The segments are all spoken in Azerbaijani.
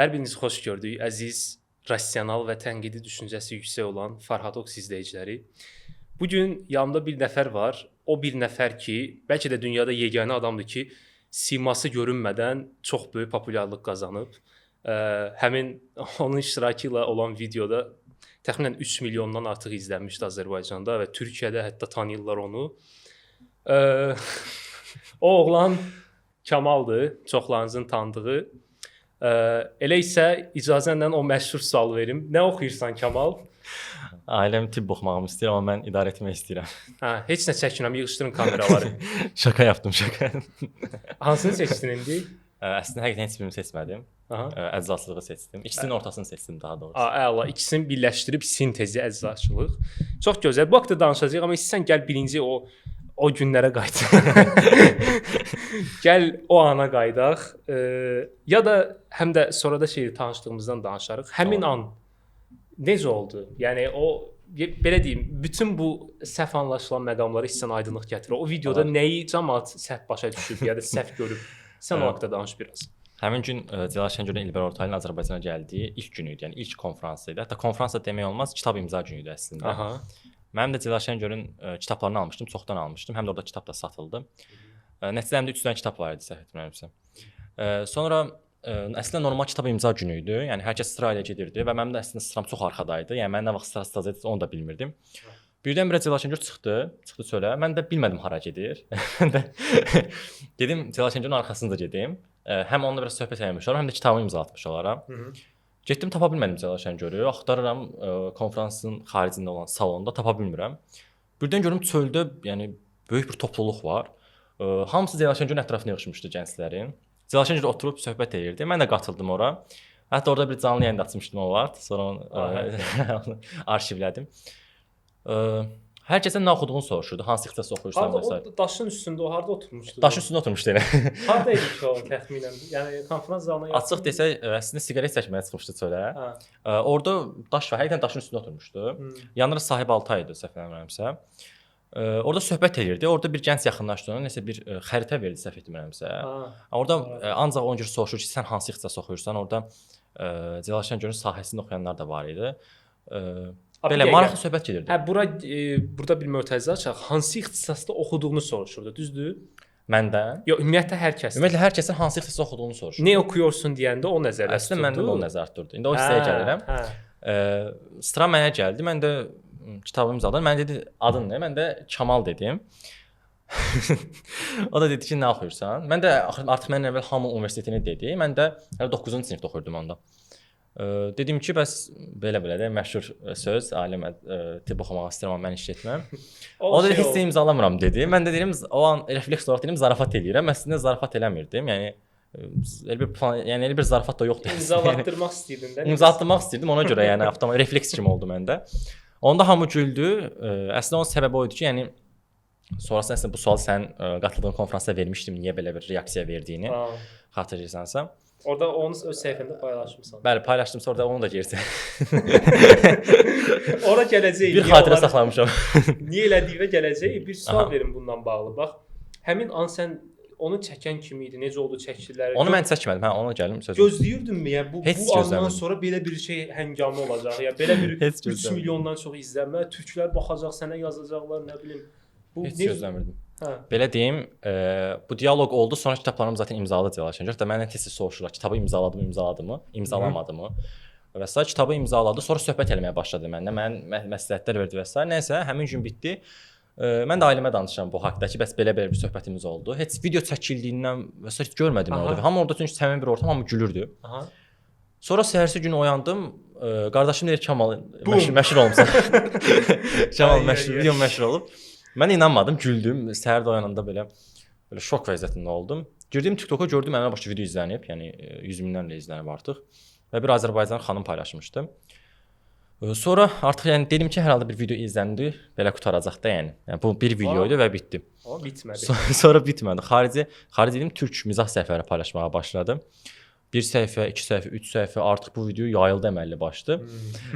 Hər birinizi xoş gördük, əziz, rasional və tənqidi düşüncəsi yüksək olan Farhadoks izləyiciləri. Bu gün yanımda bir nəfər var. O bir nəfər ki, bəlkə də dünyada yeganə adamdır ki, siması görünmədən çox böyük populyarlıq qazanıb. Həmin onun iştirakı ilə olan videoda təxminən 3 milyondan artıq izlənmişdi Azərbaycanda və Türkiyədə hətta tanıyırlar onu. O oğlan Kamaldır, çoxlarınızın tanıdığı. Elə isə icazənlə o məşhur sual verim. Nə oxuyursan Kamal? Ailəm tibb oxumağımı istəyir, amma mən idarə etmək istəyirəm. Hə, heç nə çəkmirəm, yığışdırın kameraları. Şaka yapdım, şaka. Hansını seçdin indi? Əslində həqiqətən heç birini seçmədim. Əczaçılığı seçdim. İkisinin ortasını seçdim daha doğrusu. Əla, ikisini birləşdirib sintezi əczaçılıq. Çox gözəl. Bu haqqda danışacağıq, amma istəsən gəl birinci o günlərə qayıdaq. Gəl o ana qayıdaq. Ya da həm də sonra da tanışdığımızdan danışarıq. Həmin an necə oldu? Yəni o belə deyim, bütün bu səhv anlaşılan məqamlara hissən aydınlıq gətirir. O videoda nəyi cəmaət səhv başa düşüb ya da səhv görüb? Sən o haqqda danış biraz. Həmin gün Cəlal Şəngörün İlber Ortaylı'nın Azərbaycana gəldiyi ilk günü idi. Yəni ilk konfransı idi. Hətta konfrans da demək olmaz, kitab imza günü idi əslində. Aha. Mənim də Cəlal Şəngörün kitablarını almışdım, çoxdan almışdım. Həm də orada kitab da satıldı. Nəticədə həm də 3 dənə kitab var idi, səhv etmirəmsə. Sonra əslində normal kitab imza günü idi. Yəni hər kəs sıra ilə gedirdi və mənim də əslində sıram çox arxadaydı. Yəni mən nə vaxt sıra idi, onu da bilmirdim. Birdən-birə Cəlal Şəngör çıxdı çölə. Mən də bilmədim hara gedir. Mən də dedim Cəlal Şəngörün arxasınca gedim. Həm onunla biraz söhbət eləmiş olaram, həm də kitabımı imzalatmış olaram. Getdim, tapa bilmədim Cəlal Şəngörü. Axtarıram konfransın xaricində olan salonda, tapa bilmirəm. Birdən görüm çöldə, yəni böyük bir topluluq var. Hamısı Cəlal Şəngörün ətrafına yığılmışdı gənclərin. Cəlal Şəngör oturub söhbət edirdi. Mən də qatıldım ora. Hətta orada bir canlı yayın da açmışdım o vaxt. Sonra onu arşivlədim. Hər kəsə nə oxuduğunu soruşurdu. Hansı ixtisas oxuyursan və s. Daşın üstündə o harda oturmuşdu? Daşın üstündə oturmuşdu elə. Harda idi ki o təxminən? Yəni konfrans zalına açıq desək, əslində siqaret çəkməyə çıxmışdı çölə. Orada daş var, həqiqətən daşın üstündə oturmuşdu. Yanında sahib Altay idi, səhv etmirəmsə. Orada söhbət edirdi. Orada bir gənc yaxınlaşdı ona, nəsə bir xəritə verdi, səhv etmirəmsə. Orada ancaq onun görə soruşur ki, sən hansı ixtisas oxuyursan? Orada Cəlal Şəngörün sahəsində oxuyanlar da var idi. Belə maraqlı söhbət gedirdi. Burada bir mötərizə açaq. Hansı ixtisasda oxuduğunu soruşurdu, düzdür? Məndən? Yox, ümumiyyətlə hər kəs. Ümumiyyətlə hər kəsin hansı ixtisas oxuduğunu soruşurdu. Nə oxuyursun deyəndə o nəzərdə tutuldu. Əslində məndə o nəzərdə tutuldu. İndi o hissəyə gəlirəm. Sıra mənə gəldi. Mən də kitabımı imzaladım. Mən dedi, adın nə? Mən də Kamal dedim. O da dedi ki, nə oxuyursan? Mən də artıq məndən əvvəl Hamı Universitetini dedi. Mən də 9-cu sinifdə oxuyurdum onda. Dedim ki, bəs belə-belə də məşhur söz, alimə tibb oxumaq istəyirəm, amma mən iş etməm. O da heç də imzalamıram dedi. Mən də dedim, o an refleks olaraq dedim, zarafat eləyirəm. Əslində zarafat eləmirdim. Yəni elə bir zarafat da yoxdur. İmzalatdırmaq istəyirdin də. İmzalatdırmaq istəyirdim, ona görə yəni avtomatik refleks kimi oldu məndə. Onda hamı güldü. Əslində onun səbəbi o idi ki, yəni sonrasında əslində bu sualı sən qatıldığın konfransda vermişdim, niyə belə bir reaksiya verdiyini xatırlayırsansa. Orada onu öz səhifəndə paylaşmısan. Bəli, paylaşdımsa orada onu da girsin. Ora gələcək. Bir xatirə saxlamışam. Niyə elədiyinə gələcək. Bir sual verim bundan bağlı. Bax, həmin an sən onu çəkən kim idi? Necə oldu çəkdilər? Onu mən çəkmədim. Hə, ona gəlim sözüm. Gözləyirdinmi? Yəni bu andan sonra belə bir şey həngamə olacaq. Ya belə bir 3 milyondan çox izlənmə, türklər baxacaq, sənə yazacaqlar, nə bilim. Bu heç gözləmirdim. Belə deyim, bu dialoq oldu, sonra kitablarım zaten imzaladı Cəlal Şəngör. Hətta məndən tez-tez soruşurlar, kitabı imzaladımı, imzalamadımı və s. Kitabı imzaladı, sonra söhbət eləməyə başladı məndən, mən məsləhətlər verdi və s. Nəysə, həmin gün bitdi. Mən də ailəmə danışıram bu haqqda ki, bəs belə bir söhbətimiz oldu. Heç video çəkildiyindən və s. heç görmədim orada. Hamı orada çünki səmimi bir ortam, hamı gülürdü. Sonra səhərsi gün oyandım, qardaşım deyir Kamal məşhur olmusan. Kamal video məşhur olub. Mən inanmadım, güldüm. Səhər də oyananda belə şok vəziyyətində oldum. Girdim TikToka, gördüm əməlli başlı video izlənib, yəni 100 minlərlə izlənib artıq. Və bir Azərbaycan xanım paylaşmışdı. Sonra artıq yəni dedim ki, hər halda bir video izləndi, belə qutaracaq da yəni. Yəni bu bir video idi və bitdi. O bitmədi. Sonra bitmədi. Xarici dedim, türk mizah səhifələri paylaşmağa başladım. 1 səhifə, 2 səhifə, 3 səhifə artıq bu video yayıldı əməlli başlı.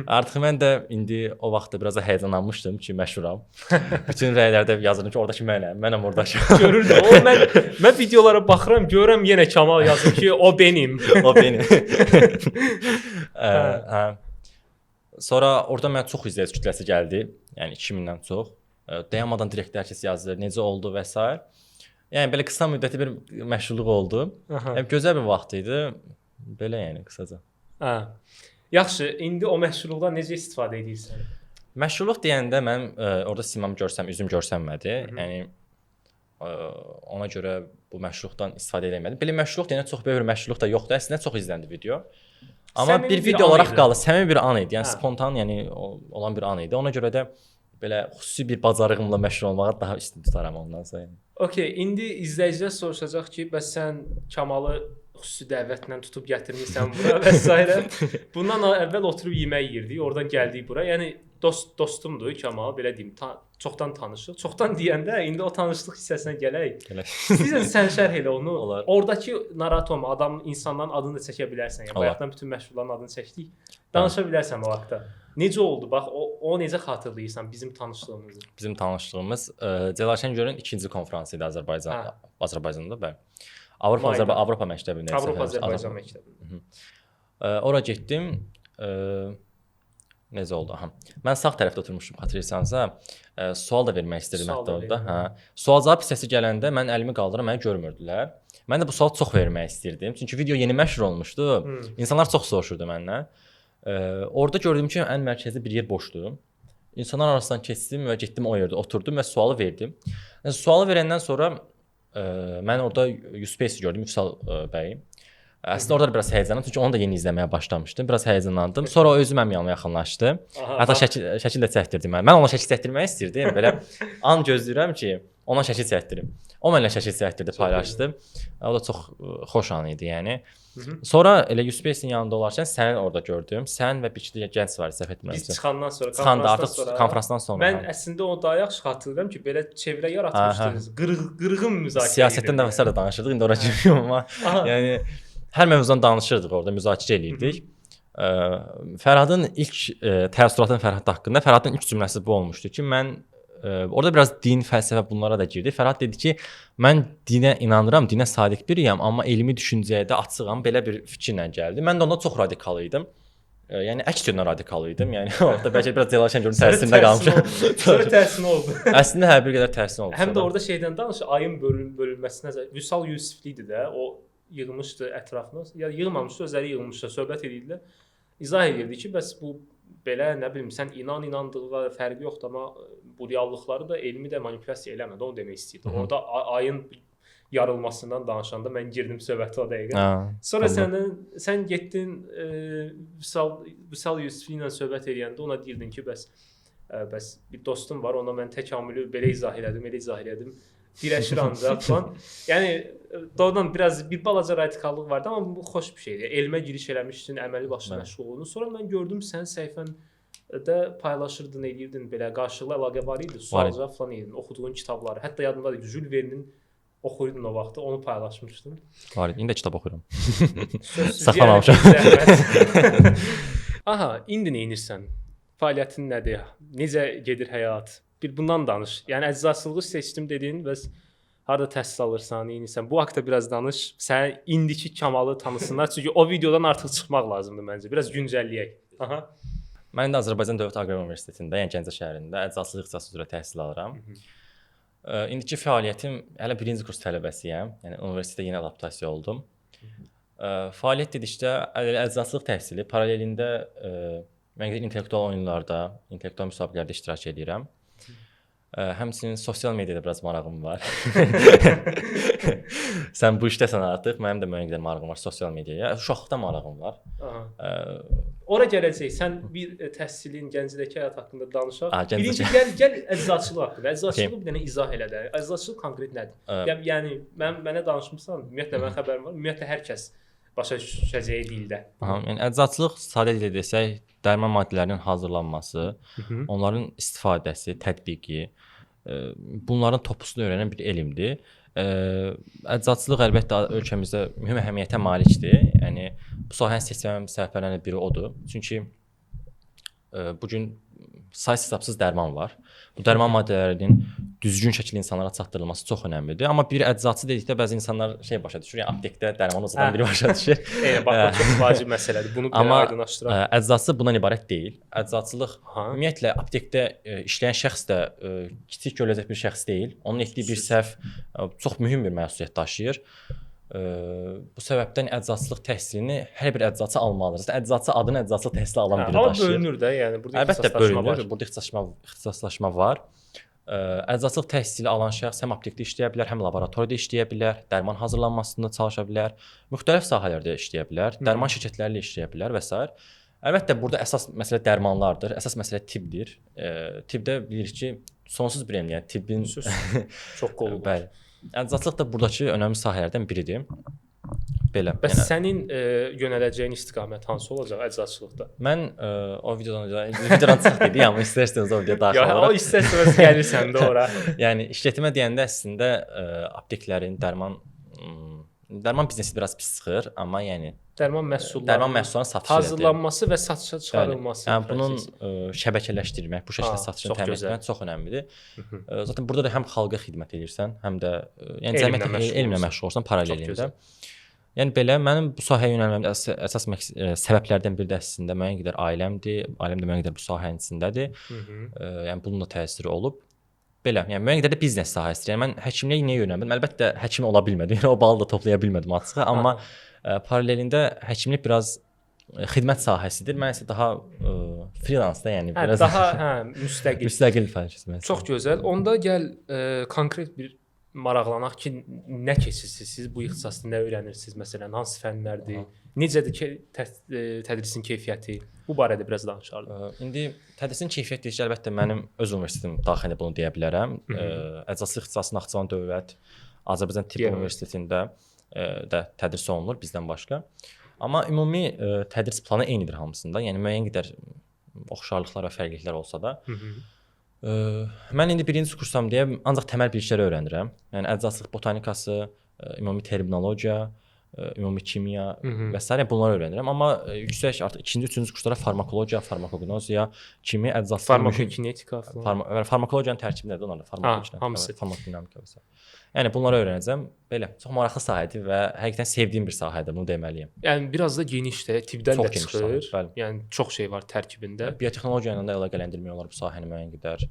Artıq mən də indi o vaxtda biraz da həyəcanlanmışdım ki, məşhuram. Bütün rəylərdə yazırdım ki, oradakı mənəm oradakı. Görürdüm. O mən videolara baxıram, görürəm yenə Kamal yazır ki, o benim. O benim. Hə. Sonra orada mənə çox izləyici kütləsi gəldi. Yəni 2000-dən çox. Dayanmadan direkt hər kəs yazır, necə oldu və s. Yəni belə qısa müddətli bir məşğulluq oldu. Yəni gözəl bir vaxt idi. Belə yəni qısaca. Hə. Yaxşı, indi o məşğulluqdan necə istifadə edirsən? Məşğulluq deyəndə mən orada simamı görsəm, üzüm görsənmədi. Yəni ona görə bu məşğulluqdan istifadə edə bilmədim. Belə məşğulluq deyəndə çox böyük bir məşğulluq da yoxdur. Əslində çox izləndi video. Amma Səmimi bir bir video an olaraq idi. qaldı. Səmimi bir an idi. Yəni spontan, yəni olan bir an idi. Ona görə də belə xüsusi bir bacarığımla məşğul olmağa daha üstün tutaram ondan sonra. Okay, indi izləyicilər soruşacaq ki, bəs sən Kamalı xüsusi dəvətlə tutub gətirmisən bura və s. Bundan əvvəl oturub yemək yeyirdik, oradan gəldik bura. Yəni dostumdur Kamal, belə deyim, çoxdan tanışıq. Çoxdan deyəndə indi o tanışlıq hissəsinə gələk. İstəyirsən sən şərh elə onu. Olar. Oradakı narahat olma, insanların adını da çəkə bilərsən. Yəni bayaqdan bütün məşğulların adını çəkdik. Danışa bilərsən o haqqda. Necə oldu? Bax, o necə xatırlayırsan bizim tanışlığımızı? Bizim tanışlığımız Cəlal Şəngörün ikinci konfransı idi Azərbaycanda, bəli. Avropa məktəbində. Avropa-Azərbaycan məktəbində. Ora getdim. Necə oldu? Aha. Mən sağ tərəfdə oturmuşdum, xatırlayırsanızsa. Sual da vermək istirdim hətta orada. Hə. Sual-cavab hissəsi gələndə mən əlimi qaldırıram, məni görmürdülər. Mən də bu sualı çox vermək istirdim. Çünki video yeni məşhur olmuşdu. İnsanlar çox soruşurdu məndən. Orada gördüm ki, ən mərkəzdə bir yer boşdur. İnsanlar arasından keçdim və getdim o yerdə oturdum və sualı verdim. Yəni, sualı verəndən sonra mən orada Yusuf gördüm, Yüksel bəyi. Əslində orada biraz həyəcanlandım, çünki onu da yeni izləməyə başlamışdım. Biraz həyəcanlandım. Sonra o özü mənim yanıma yaxınlaşdı. Hətta şəkil də çəkdirdi mən. Mən ona şəkil çəkdirmək istirdim. Belə an gözləyirəm ki, ona şəkil çəkdirim. O mənimlə şəkil çəkdirdi, paylaşdı. O da çox xoş an idi, yəni. Sonra elə Yusuf Bey'in yanında olarkən səni orada gördüm. Sən və bir iki gənc var, səhv etmirəmsə. Biz çıxandan sonra, konfransdan sonra. Mən əslində o daha yaxşı xatırlayıram ki, belə çevrə yaratmışdınız. Qırğın müzakirə. Siyasətdən də məsələ danışırdıq. İndi ora girmirəm amma. Yəni hər mövzudan danışırdıq orada, müzakirə eləyirdik. Fərhadın ilk təəssüratın Fərhad haqqında, Fərhadın ilk cümləsi bu olmuşdu ki, mən orada biraz din, fəlsəfə bunlara da girdi. Fərhad dedi ki, mən dinə inanıram, dinə sadiq biriyəm, amma elmi düşüncəyə də açığam. Belə bir fikirlə gəldi. Mən də onda çox radikal idim. Yəni əks yöndən radikal idim. Yəni orada bəlkə biraz Cəlal Şəngörün təsirində qalmışam. Sonra təsiri oldu. Əslində hər bir qədər təsir oldu. Həm də orada şeydən danış, ayın bölünməsinə Vüsal Yusifli idi də, o yığmışdı ətrafına. Ya yığmamışdı, özləri yığmışdı, söhbət edirdilər. İzah edirdi ki, bəs bu belə nə bilim sən inandığına fərqi yoxdur, amma bu reallıqları da elmi də manipulyasiya eləmədi, onu demək istəyirdim. Orada ayın yarılmasından danışanda mən girdim söhbətə o dəqiqə. Sonra sən getdin Vüsal Yusifli ilə söhbət edəndə ona deyirdin ki, bəs bir dostum var, ona mən təkamülü belə izah elədim. Dirəşir ancaq falan. Yəni doğrudan bir balaca radikallıq vardı, amma bu xoş bir şeydir. Elmə giriş eləmişdin, əməli başlı məşğul oldun. Sonra mən gördüm sən səhifəndə paylaşırdın, edirdin, belə qarşılıqlı əlaqə var idi, sual-cavab falan edirdin, oxuduğun kitabları. Hətta yadımdadır, Jules Verne'in oxuyurdun o vaxtda, onu paylaşmışdın. Var, indi də kitab oxuyuram. Saxlamamışam. Aha, indi nə edirsən? Fəaliyyətin nədir? Necə gedir həyat? Bir bundan danış. Yəni əczaçılığı seçdim dedin və harda təhsil alırsan, nəyinsən? Bu haqqda biraz danış. Sən indiki Kamalı tanısınlar. Çünki o videodan artıq çıxmaq lazımdır məncə. Biraz güncəlləyək. Aha. Mən də Azərbaycan Dövlət Aqrar Universitetində, yəni Gəncə şəhərində əczaçılıq ixtisası üzrə təhsil alıram. İndiki fəaliyyətim hələ 1-ci kurs tələbəsiyəm. Yəni universitetdə yeni adaptasiya oldum. Fəaliyyət dedikdə əczaçılıq təhsili paralelində mən intellektual oyunlarda, intellektual müsabiqələrdə iştirak edirəm. Həmçinin sosial mediada biraz marağım var. Sən bu işdəsən artıq, mənim də müəyyən qədər marağım var sosial mediaya. Uşaqlıqdan marağım var. Ora gələcək. Sən bir təhsilin, gənclikdəki həyat haqqında danışaq. Birinci gəl əczaçılıq haqqında. Əczaçılığı bir dənə izah elə də. Əczaçılıq konkret nədir? Yəni mənə danışmısan, ümumiyyətlə mən xəbərim var. Ümumiyyətlə hər kəs başa düşəcəyi dildə. Yəni əczaçılıq sadə dillə desək, dərman maddələrinin hazırlanması, onların istifadəsi, tətbiqi, bunların topusunu öyrənən bir elmdir. Əczaçılıq əlbəttə ölkəmizdə mühüm əhəmiyyətə malikdir. Yəni bu sahəni seçməm səbəblərindən biri odur. Çünki bu gün saysız-hesabsız dərman var. Bu dərman maddələrinin düzgün şəkildə insanlara çatdırılması çox önəmlidir. Amma bir əczaçı dedikdə bəzi insanlar başa düşür. Yəni aptekdə dərman uzadan biri başa düşür. Bax, çox vacib məsələdir. Bunu belə aydınlaşdıraq. Amma əczaçı bundan ibarət deyil. Əczaçılıq ümumiyyətlə aptekdə işləyən şəxs də kiçik görüləcək bir şəxs deyil. Onun etdiyi bir səhv çox mühüm bir məsuliyyət daşıyır. Bu səbəbdən əczaçılıq təhsilini hər bir əczaçı almalıdır. Əczaçı adını əczaçılıq təhsili alan biri daşıyır. Amma bölünür də, yəni burada ixtisaslaşma var. Burada ixtisaslaşma var. Əczaçılıq təhsili alan şəxs həm aptekdə işləyə bilər, həm laboratoriyada işləyə bilər, dərman hazırlanmasında çalışa bilər, müxtəlif sahələrdə işləyə bilər, dərman şirkətləri ilə işləyə bilər və s. Əlbəttə burada əsas məsələ dərmanlardır, əsas məsələ tibbdir. Tibbdə bilirik ki, sonsuz bir elm, yəni tibbin çox qolu var. Bəli. Əczaçılıq da buradakı önəmli sahələrdən biridir. Belə. Bəs sənin yönələcəyin istiqamət hansı olacaq əczaçılıqda? Mən o videodan çox dedik, amma istərsəniz o videoya daxil olaraq. O istərsəniz gəlirsən də ora. Yəni işlətmə deyəndə əslində apteklərin dərman biznesi biraz pis çıxır, amma yəni dərman məhsullarının satışı, hazırlanması və satışa çıxarılması. Yəni bunun şəbəkələşdirmək, bu şəkildə satışını təmin etmək çox önəmlidir. Zaten burada da həm xalqa xidmət edirsən, həm də yəni cəmiyyətlə elmlə məşğul olursan paralelində. Yəni belə mənim bu sahəyə yönəlməmin əsas səbəblərdən biri də əslində müəyyən qədər ailəmdir. Ailəm də müəyyən qədər bu sahənin içindədir. Yəni bunun da təsiri olub. Belə, yəni müəyyən qədər də biznes sahəsidir. Yəni mən həkimliyə niyə yönəlmədim? Əlbəttə həkim ola bilmədim. Yəni o balı da toplaya bilmədim açığı, amma paralelində həkimlik biraz xidmət sahəsidir. Mən isə daha freelance-da, yəni biraz daha müstəqil fəaliyyət. Çox gözəl. Onda gəl konkret bir maraqlanaq ki, nə keçirsiniz? Siz bu ixtisasda nə öyrənirsiniz? Məsələn, hansı fənlərdir? Necədir ki, tədrisin keyfiyyəti? Bu barədə biraz danışardıq. İndi tədrisin keyfiyyəti deyək ki, əlbəttə mənim öz universitetim daxilində bunu deyə bilərəm. Əczaçılıq ixtisası Naxçıvan Dövlət Azərbaycan Tibb Universitetində də tədris olunur bizdən başqa. Amma ümumi tədris planı eynidir hamısında. Yəni müəyyən qədər oxşarlıqlar və fərqliliklər olsa da. Mən indi birinci kursam deyə ancaq təməl bilikləri öyrənirəm. Yəni əczaçılıq botanikası, ümumi terminologiya, ümumi kimya və s. bunları öyrənirəm. Amma yüksək artıq 2-ci, 3-cü kurslara farmakologiya, farmakoqnoziya kimi əczaçılıq farmakokinetika falan. Farmakologiyanın tərkibindədir onlar da farmakodinamika və s. Yəni bunları öyrənəcəm. Belə çox maraqlı sahədir və həqiqətən sevdiyim bir sahədir, bunu deməliyəm. Yəni biraz da genişdir, tibbdən də çıxır. Yəni çox şey var tərkibində. Biotexnologiya ilə də əlaqələndirmək olar bu sahəni müəyyən qədər.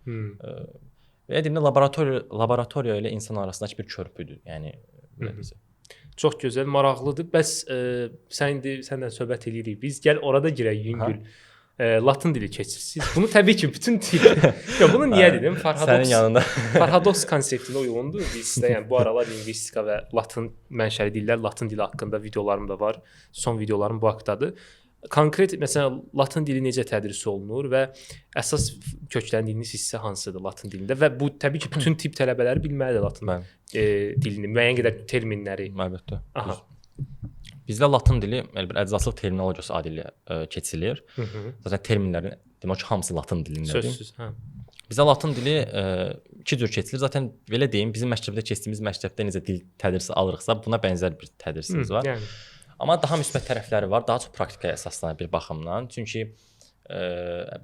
Və deyim də laboratoriya ilə insan arasındakı bir körpüdür. Yəni belədir. Çox gözəl, maraqlıdır. Bəs sən indi səndən söhbət eləyirik. Biz gəl orada girək yüngül. Latın dili keçirsiniz. Bunu təbii ki bütün bunu niyə dedim? Sənin yanında. Paradoks konseptinə uyğundur. Biz də yəni bu aralar lingvistika və latın mənşəli dillər, latın dili haqqında videolarım da var. Son videolarım bu haqqdadır. Konkret məsələn latın dili necə tədris olunur və əsas kökləndiyiniz hissə hansıdır latın dilində və bu təbii ki bütün tibb tələbələri bilməlidir latın dilini, müəyyən qədər terminləri. Əlbəttə. Bizdə latın dili əczaçılıq terminologiyası adı ilə keçilir. Zaten terminlərin demək ki, hamısı latın dilindədir. Sözsüz, hə. Bizdə latın dili iki cür keçilir. Zaten belə deyim, bizim məktəbdə keçdiyimiz məktəbdə necə dil tədrisi alırıqsa, buna bənzər bir tədrisimiz var. Yəni. Amma daha müsbət tərəfləri var, daha çox praktikaya əsaslanır bir baxımdan. Çünki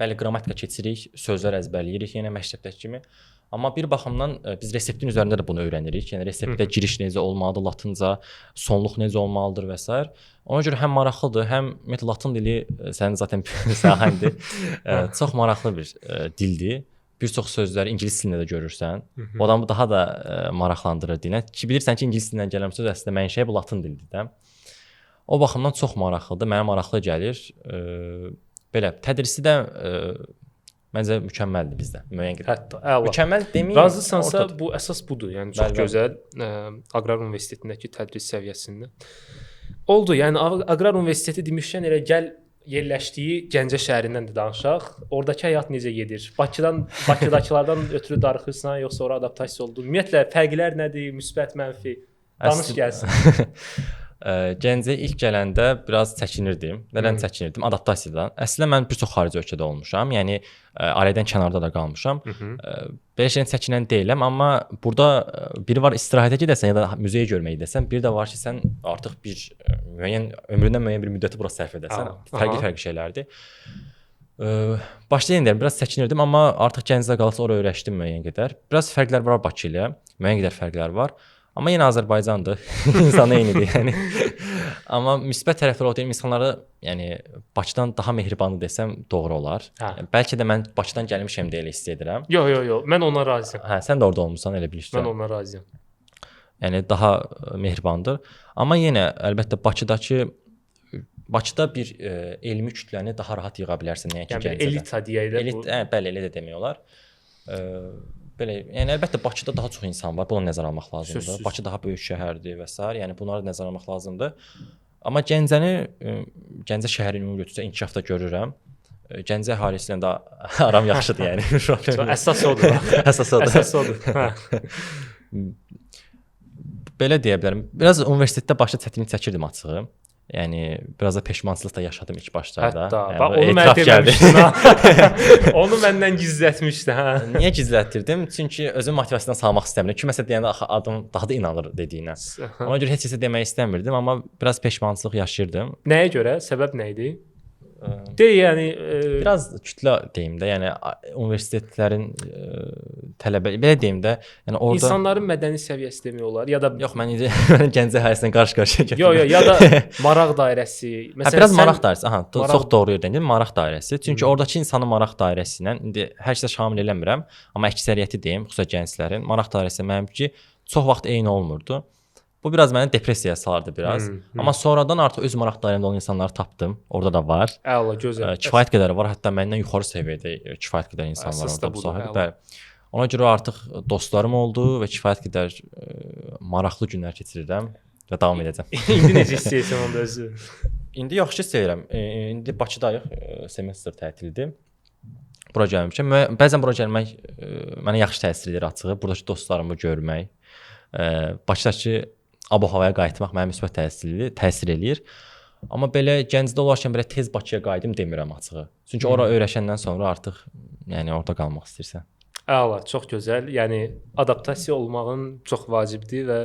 bəli qrammatika keçirik, sözlər əzbərləyirik yenə məktəbdəki kimi. Amma bir baxımdan biz reseptin üzərində də bunu öyrənirik. Yəni reseptdə giriş necə olmalıdır, latınca, sonluq necə olmalıdır və s. Ona görə həm maraqlıdır, həm ümumiyyətlə latın dili sənin zaten sahəndir. Çox maraqlı bir dildir. Bir çox sözləri ingilis dilində də görürsən. Bu adamı daha da maraqlandırır dilinə. Ki bilirsən ki, ingilis dilindən gələn söz əslində mənşəyi bu latın dilidir də. O baxımdan çox maraqlıdır, mənə maraqlı gəlir. Belə tədrisi də məncə mükəmməldir bizdə. Müəyyən qədər. Hətta əla. Mükəmməl deməyim. Razısansa bu əsas budur. Yəni çox gözəl Aqrar Universitetindəki tədris səviyyəsində. Oldu. Yəni Aqrar Universiteti demişkən elə gəl yerləşdiyi Gəncə şəhərindən də danışaq. Oradakı həyat necə gedir? Bakıdakılardan ötürü darıxırsan, yoxsa ora adaptasiya oldun? Ümumiyyətlə fərqlər nədir? Müsbət, mənfi? Danış gəlsin. Gəncəyə ilk gələndə biraz çəkinirdim. Nədən çəkinirdim? Adaptasiyadan. Əslində mən bir çox xarici ölkədə olmuşam. Yəni ailədən kənarda da qalmışam. Belə şeydən çəkinən deyiləm, amma burada biri var istirahətə gedəsən ya da muzeyə görməyə gedəsən, bir də var ki, sən artıq bir müəyyən ömründən müəyyən bir müddəti bura sərf edəsən. Fərqli şeylərdir. Başda yenə deyirəm, biraz çəkinirdim, amma artıq Gəncədə qalsa ora öyrəşdim müəyyən qədər. Biraz fərqlər var Bakı ilə. Müəyyən qədər fərqlər var. Amma yenə Azərbaycandır. İnsan eynidir, yəni. Amma müsbət tərəfləri o deyim, insanları, yəni Bakıdan daha mehribanlı desəm doğru olar. Yəni, bəlkə də mən Bakıdan gəlmişəm deyə elə hiss edirəm. Yox, mən ona razıyam. Hə, sən də orada olmusan, elə bilirsən. Mən ona razıyam. Yəni daha mehribandır. Amma yenə əlbəttə Bakıda bir elmi kütləni daha rahat yığa bilərsən, nəinki Gəncədə. Yəni Elita deyək də bu. Bəli, elə də demək olar. Belə, yəni əlbəttə Bakıda daha çox insan var. Buna nəzərə almaq lazımdır. Sözsüz. Bakı daha böyük şəhərdir və s. Yəni bunlara nəzərə almaq lazımdır. Amma Gəncə şəhərini ümumi götürsə inkişafda görürəm. Gəncə əhalisi ilə də aram yaxşıdır, yəni. Əsas odur. Əsas odur. Belə deyə bilərəm. Biraz universitetdə başda çətinlik çəkirdim açığı. Yəni biraz da peşmançılıq da yaşadım ilk başlarda. Hətta, yəni, bax onu mən deməmişdim. Onu məndən gizlətmişdi, hə. Niyə gizlətdirdim? Çünki özüm motivasiyadan salmaq istəmirdim. Kiməsə deyəndə axı adam daha da inanır dediyinə. Ona görə heç kəsə demək istəmirdim, amma biraz peşmançılıq yaşayırdım. Nəyə görə? Səbəb nə idi? Yəni biraz kütlə deyim də, yəni universitetlərin tələbə belə deyim də, yəni orada insanların mədəni səviyyəsi demək olar ya da yox mən indi Gəncə əhalisinin qarşı-qarşıya gətirdim. Yox, ya da maraq dairəsi. Məsələn, biraz maraq dairəsi. Aha, çox doğru yerdən deyim, maraq dairəsi. Çünki oradakı insanın maraq dairəsi ilə indi hər kəsə şamil eləmirəm, amma əksəriyyəti deyim, xüsusən gənclərin maraq dairəsi mənimki çox vaxt eyni olmurdu. Bu biraz məni depressiyaya salardı biraz. Amma sonradan artıq öz maraq dairəmdə olan insanları tapdım. Orada da var. Əla, gözəl. Kifayət qədər var. Hətta məndən yuxarı səviyyədə kifayət qədər insanlar orada bu sahədə. Bəli. Ona görə artıq dostlarım oldu və kifayət qədər maraqlı günlər keçirirəm və davam edəcəm. İndi necə hiss edirsən onda özü? İndi yaxşı hiss edirəm. İndi Bakıdayıq. Semestr tətilidir. Bura gəlmişəm. Bəzən bura gəlmək mənə yaxşı təsir edir açığı. Buradakı dostlarımı görmək, Bakıdakı ab-havaya qayıtmaq mənə müsbət təsir eləyir. Amma belə Gəncədə olarkən belə tez Bakıya qayıdım demirəm açığı. Çünki ora öyrəşəndən sonra artıq yəni orada qalmaq istəyirsən. Əla, çox gözəl. Yəni adaptasiya olmağın çox vacibdir və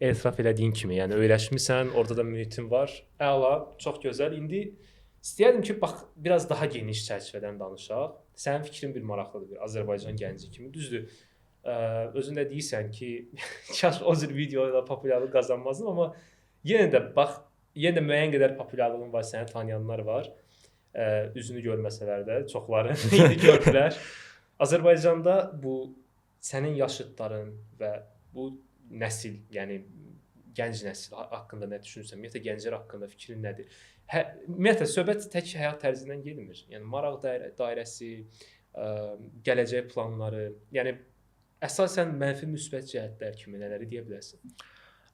etiraf elədiyin kimi, yəni öyrəşmisən, orada da mühitin var. Əla, çox gözəl. İndi istəyərdim ki, bax biraz daha geniş çərçivədən danışaq. Sənin fikrin bir maraqlıdır, bir Azərbaycan gənci kimi. Düzdür. Özün də deyirsən ki, kaş o cür videoda populyarlıq qazanmazdım, amma yenə də bax, yenə də müəyyən qədər populyarlığın var, səni tanıyanlar var. Üzünü görməsələr də çoxları indi gördülər. Azərbaycanda bu sənin yaşıdların və bu nəsil, yəni gənc nəsil haqqında nə düşünürsən? Ümumiyyətlə gənclər haqqında fikrin nədir? Ümumiyyətlə söhbət tək həyat tərzindən gəlmir. Yəni maraq dairəsi, gələcək planları, yəni əsasən mənfi müsbət cəhətlər kimi nələri deyə bilərsən?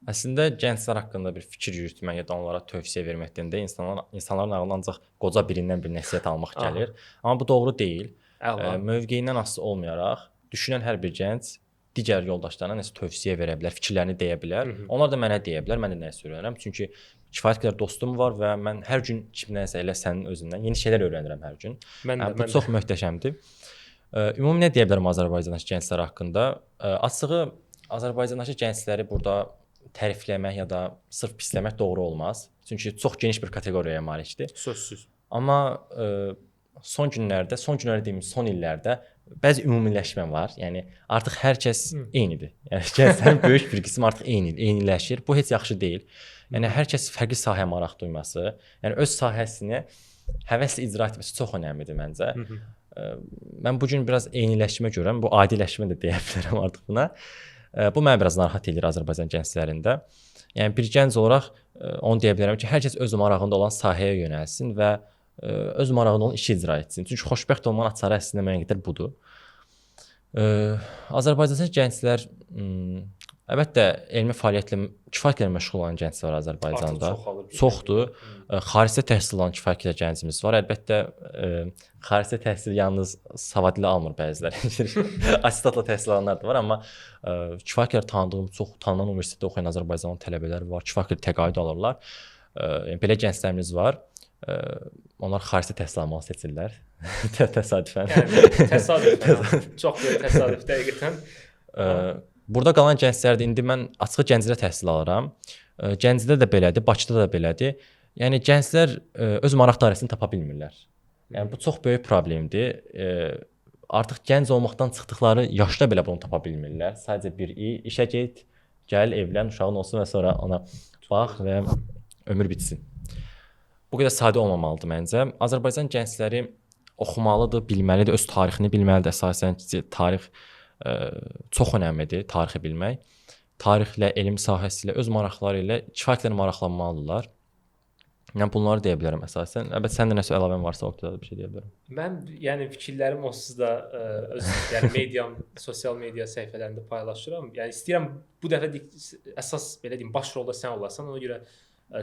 Əslində gənclər haqqında bir fikir yürütmək ya da onlara tövsiyə verməkdən də insanların ağlına ancaq qoca birindən bir nəsihət almaq gəlir. Amma bu doğru deyil. Mövqeyindən asılı olmayaraq düşünən hər bir gənc digər yoldaşlarına nəsə tövsiyə verə bilər, fikirlərini deyə bilər. Onlar da mənə deyə bilər, mən də nəsə öyrənirəm. Çünki kifayət qədər dostum var və mən hər gün kimdənsə elə sənin özündən yeni şeylər öyrənirəm hər gün. Bu çox möhtəşəmdir. Ümumi nə deyə bilərəm Azərbaycandakı gənclər haqqında? Açığı Azərbaycandakı gəncləri burada tərifləmək ya da sırf pisləmək doğru olmaz. Çünki çox geniş bir kateqoriyaya malikdir. Sözsüz. Amma son günlərdə deyim, son illərdə bəzi ümumiləşmə var. Yəni artıq hər kəs eynidir. Yəni gənclərin böyük bir qismi artıq eyniləşir. Bu heç yaxşı deyil. Yəni hər kəs fərqli sahəyə maraq duyması, yəni öz sahəsini həvəslə icra etməsi çox önəmlidir məncə. Mən bu gün biraz eyniləşmə görürəm. Bu adiləşmə də deyə bilərəm artıq buna. Bu məni biraz narahat edir Azərbaycan gənclərində. Yəni bir gənc olaraq onu deyə bilərəm ki, hər kəs öz marağında olan sahəyə yönəlsin və öz marağında olan işi icra etsin. Çünki xoşbəxt olmanın açarı əslində mənə qədər budur. Azərbaycanda gənclər Əlbəttə elmi fəaliyyətlə kifayət qədər məşğul olan gənclər var Azərbaycanda. Artıq Çoxdur. Xaricdə təhsil alan kifayət qədər gəncimiz var. Əlbəttə xaricdə təhsil yalnız savadlı almır bəziləri. Assistatla təhsil alanlar da var, amma kifayət qədər tanıdığım, çox tanınan universitetdə oxuyan Azərbaycanlı tələbələr var. Kifayət qədər təqaüd alırlar. Yəni belə gənclərimiz var. Onlar xaricdə təhsil almağı seçirlər. Təsadüfən. Yəni təsadüfən. Çox böyük təsadüf dəqiqətən. Burada qalan gənclərdə indi mən açıq Gəncədə təhsil alıram. Gəncədə də belədir, Bakıda da belədir. Yəni gənclər öz maraq dairəsini tapa bilmirlər. Yəni bu çox böyük problemdir. Artıq gənc olmaqdan çıxdıqları yaşda belə bunu tapa bilmirlər. Sadəcə bir işə get, gəl, evlən, uşağın olsun və sonra ona bax və ömür bitsin. Bu qədər sadə olmamalıdır məncə. Azərbaycan gəncləri oxumalıdır, bilməlidir, öz tarixini bilməlidir. Əsasən tarix çox önəmlidir, tarixi bilmək. Tarixlə, elm sahəsi ilə, öz maraqları ilə kifayət qədər maraqlanmalıdırlar. Yəni bunları deyə bilərəm əsasən. Əlbəttə sənin də nəsə əlavən varsa o qədər bir şey deyə bilərəm. Mən yəni fikirlərim onsuz da öz yəni mediam, sosial media səhifələrində paylaşıram. Yəni istəyirəm bu dəfə əsas belə deyim baş rolda sən olasan. Ona görə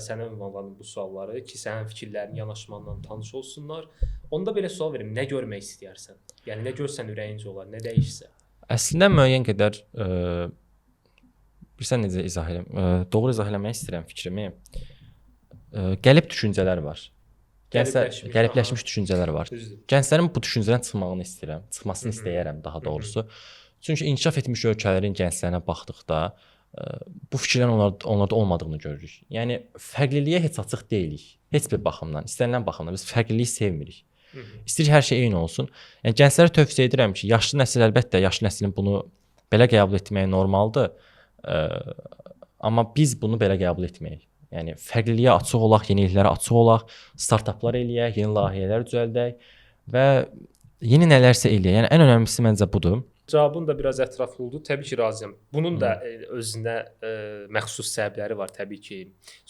sənə ünvanladım bu sualları ki, sənin fikirlərin, yanaşmanla tanış olsunlar. Onda belə sual verim, nə görmək istəyirsən? Yəni nə görsən ürəyincə olar, nə dəyişsə? Əslində müəyyən qədər bilirsən necə izah edəm? Doğru izah eləmək istəyirəm fikrimi. Qəlib düşüncələr var. Qəlibləşmiş düşüncələr var. Gənclərin bu düşüncədən çıxmağını istəyirəm, çıxmasını istəyirəm daha doğrusu. Çünki inkişaf etmiş ölkələrin gənclərinə baxdıqda bu fikirlərin onlarda olmadığını görürük. Yəni fərqliliyə heç açıq deyilik. Heç bir baxımdan, istənilən baxımdan biz fərqliliyi sevmirik. İstəyirik hər şey eyni olsun. Yəni gənclərə tövsiyə edirəm ki, yaşlı nəsil əlbəttə yaşlı nəslin bunu belə qəbul etməyi normaldır. Amma biz bunu belə qəbul etməyik. Yəni fərqliliyə açıq olaq, yeniliklərə açıq olaq, startaplar eləyək, yeni layihələr düzəldək və yeni nələrsə eləyək. Yəni ən önəmlisi məncə budur. Cavabın da biraz ətraflı oldu. Təbii ki, razıyam. Bunun da özünə məxsus səbəbləri var, təbii ki.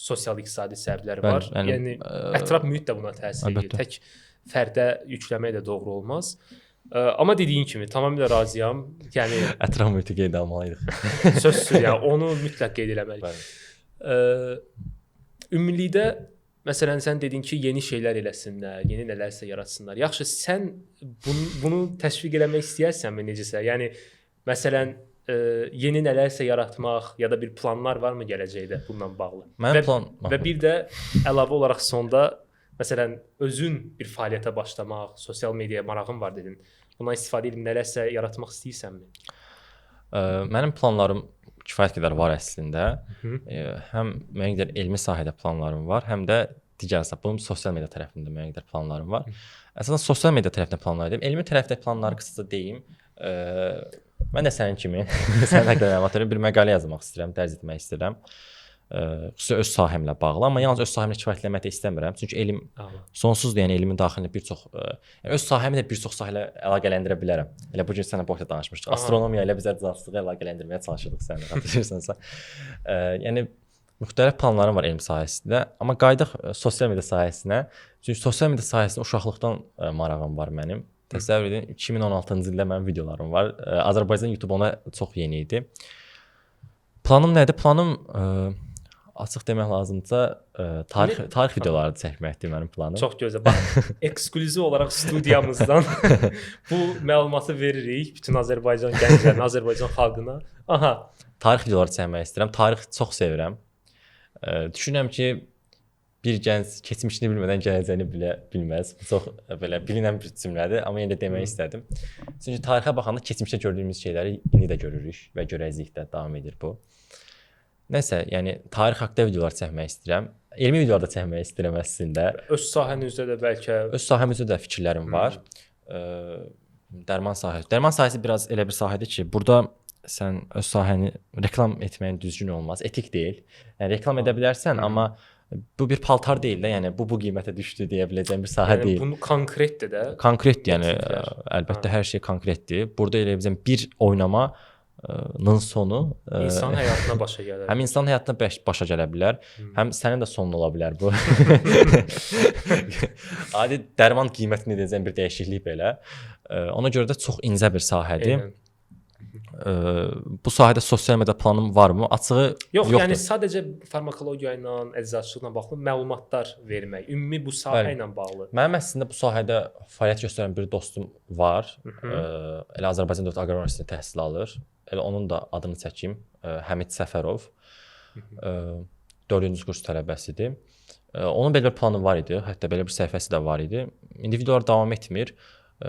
Sosial-iqtisadi səbəbləri var. Yəni ətraf mühit də buna təsir edir. Tək fərdə yükləmək də doğru olmaz. Amma dediyin kimi tamamilə razıyam. Yəni ətraf mühiti qeyd almalıydıq. Sözsüz, yəni onu mütləq qeyd etməliyik. Ümumilikdə məsələn sən dedin ki, yeni şeylər eləsinlər, yeni nələrsə yaratsınlar. Yaxşı, sən bunu təşviq eləmək istəyirsənmi necəsə? Yəni məsələn yeni nələrsə yaratmaq ya da bir planlar varmı gələcəkdə bununla bağlı? Və bir də əlavə olaraq sonda məsələn özün bir fəaliyyətə başlamaq, sosial mediaya marağın var dedin. Bundan istifadə edib nələrsə yaratmaq istəyirsənmi? Mənim planlarım kifayət qədər var əslində. Həm müəyyən qədər elmi sahədə planlarım var, həm də digər bunun sosial media tərəfində müəyyən qədər planlarım var. Əsasən sosial media tərəfində planlar edirəm. Elmi tərəfdə planları qısaca deyim. Mən də sənin kimi, sənin haqqında məlumat verim, bir məqalə yazmaq istəyirəm, dərc etmək istəyirəm. Xüsusilə öz sahəmlə bağlı, amma yalnız öz sahəmlə kifayətlənmək də istəmirəm. Çünki elm sonsuzdur, yəni elmin daxilində bir çox öz sahəmi də bir çox sahə ilə əlaqələndirə bilərəm. Elə bu gün sənə boyda danışmışdıq. Astronomiya ilə bizə cazlığı əlaqələndirməyə çalışırdıq sənə, xatırlayırsansa. Yəni müxtəlif planlarım var elm sahəsində, amma qayıdaq sosial media sahəsinə. Çünki sosial media sahəsində uşaqlıqdan marağım var mənim. Təsəvvür edin, 2016-cı ildə mənim videolarım var. Azərbaycan YouTube ona çox yeni idi. Planım nədir? Planım açıq demək lazımdırsa tarix videoları çəkməkdir mənim planım. Çox gözəl. Bax, eksklüziv olaraq studiyamızdan bu məlumatı veririk bütün Azərbaycan gənclərinə, Azərbaycan xalqına. Aha, tarix videoları çəkmək istəyirəm. Tarix çox sevirəm. Düşünürəm ki, bir gənc keçmişini bilmədən gələcəyini bilməz. Bu çox belə bilinən bir cümlədir, amma yenə də demək istədim. Çünki tarixə baxanda keçmişdə gördüyümüz şeyləri indi də görürük və görəcəyik də, davam edir bu. Nəsə, yəni tarix haqqında videolar çəkmək istəyirəm. Elmi videolar da çəkmək istəyirəm əslində. Öz sahənizdə də bəlkə öz sahəmizdə də fikirlərim var. Dərman sahəsi. Dərman sahəsi biraz elə bir sahədir ki, burada sən öz sahəni reklam etməyin düzgün olmaz, etik deyil. Yəni reklam edə bilərsən, amma bu bir paltar deyil də, yəni bu qiymətə düşdü deyə biləcəyim bir sahə deyil. Yəni bunu konkretdir də. Konkretdir, yəni əlbəttə hər şey konkretdir. Burada elə bizə bir oynamanın sonu insan həyatına başa gələr. Həm insan həyatına başa gələ bilər, həm sənin də sonun ola bilər bu. Adi dərman qiymətini deyəcəm bir dəyişiklik belə. Ona görə də çox incə bir sahədir. Bu sahədə sosial media planım varmı? Açığı Yox, yoxdur. yəni sadəcə farmakologiya ilə, əczaçılıqla bağlı məlumatlar vermək, ümumi bu sahə ilə bağlı. Mənim əslində bu sahədə fəaliyyət göstərən bir dostum var. Elə Azərbaycan Dövlət Aqrar Universitetində təhsil alır. Elə onun da adını çəkim. Həmid Səfərov. 4-cü kurs tələbəsidir. Onun belə bir planı var idi. Hətta belə bir səhifəsi də var idi. İndi videolar davam etmir.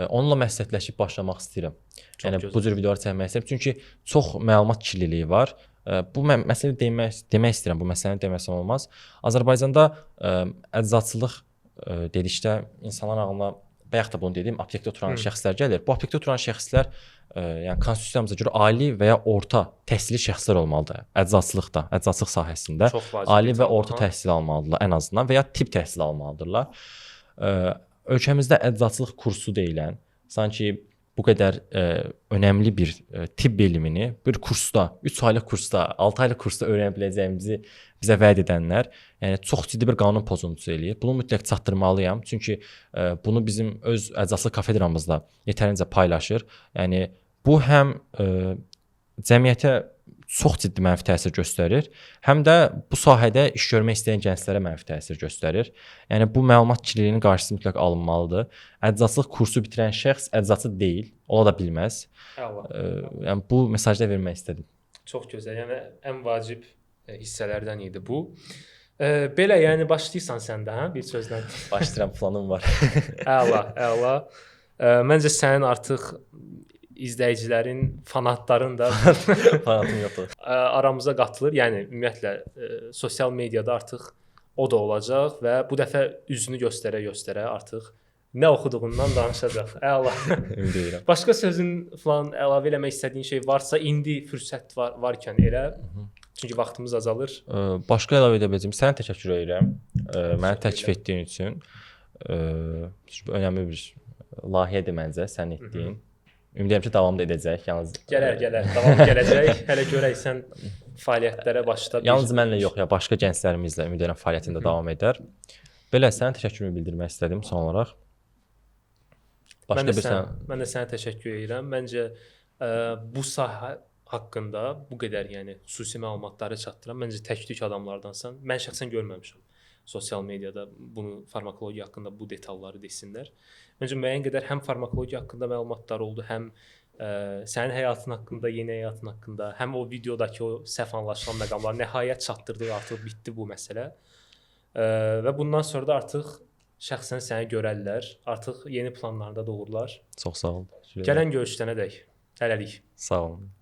Onunla məsləhətləşib başlamaq istəyirəm. Yəni bu cür videolar çəkmək istəyirəm. Çünki çox məlumat kirliliyi var. Bu məsələ demək istəyirəm. Bu məsələni deməsəm olmaz. Azərbaycanda əczaçılıq dedikdə insanların ağlına bayaq da bunu dedim, aptekdə oturan şəxslər gəlir. Bu aptekdə oturan şəxslər yəni konstitusiyamıza görə ali və ya orta təhsilli şəxslər olmalıdır. Əczaçılıqda, əczaçılıq sahəsində ali və orta təhsil almalıdırlar ən azından və ya tibb təhsili almalıdırlar. Ölkəmizdə əczaçılıq kursu deyilən, sanki bu qədər önəmli bir tibb elmini bir kursda, 3 aylıq kursda, 6 aylıq kursda öyrənə biləcəyimizi bizə vəd edənlər, yəni çox ciddi bir qanun pozuntusu eləyir. Bunu mütləq çatdırmalıyam, çünki bunu bizim öz əczaçılıq kafedramızda yetərincə paylaşır. Yəni bu həm cəmiyyətə çox ciddi mənfi təsir göstərir, həm də bu sahədə iş görmək istəyən gənclərə mənfi təsir göstərir. Yəni bu məlumat kirliliyinin qarşısı mütləq alınmalıdır. Əczaçılıq kursu bitirən şəxs əczaçı deyil, ola da bilməz. Yəni bu mesajı da vermək istədim. Çox gözəl. Yəni ən vacib hissələrdən idi bu. Belə, yəni başlayırsan sən də, hə? Bir sözlə. Başlayıram, planım var. Əla. Məncə sənin artıq izləyicilərin, fanatların da fanatım yoxdur. Aramıza qatılır. Yəni ümumiyyətlə sosial mediada artıq o da olacaq və bu dəfə üzünü göstərə-göstərə artıq nə oxuduğundan danışacaq. Əla. Ümid edirəm. Başqa sözün falan əlavə eləmək istədiyin şey varsa, indi fürsət varkən elə. Çünki vaxtımız azalır. Başqa əlavə edə biləcəyim. Sənə təşəkkür edirəm. Məni təklif etdiyin üçün. Çünki önəmli bir layihədir məncə sən etdiyin. Ümid edirəm ki, davam da edəcək. Yalnız gələr, davam gələcək. Hələ görək sən fəaliyyətlərə başla. Yalnız mənlə yox, ya başqa gənclərimizlə ümid edirəm fəaliyyətində davam edər. Belə sənə təşəkkürümü bildirmək istədim son olaraq. Mən də sənə təşəkkür edirəm. Məncə bu sahə haqqında bu qədər, yəni xüsusi məlumatları çatdıran məncə tək-tük adamlardansan. Mən şəxsən görməmişəm sosial mediada bunu farmakologiya haqqında bu detalları desinlər. Məncə müəyyən qədər həm farmakologiya haqqında məlumatlar oldu, həm sənin həyatın haqqında, yeni həyatın haqqında, həm o videodakı o səhv anlaşılan məqamlar nəhayət çatdırdıq, artıq bitdi bu məsələ. Və bundan sonra da artıq şəxsən səni görərlər, artıq yeni planlarda doğurlar. Çox sağ ol. Gələn görüşdənədək. Hələlik. Sağ olun.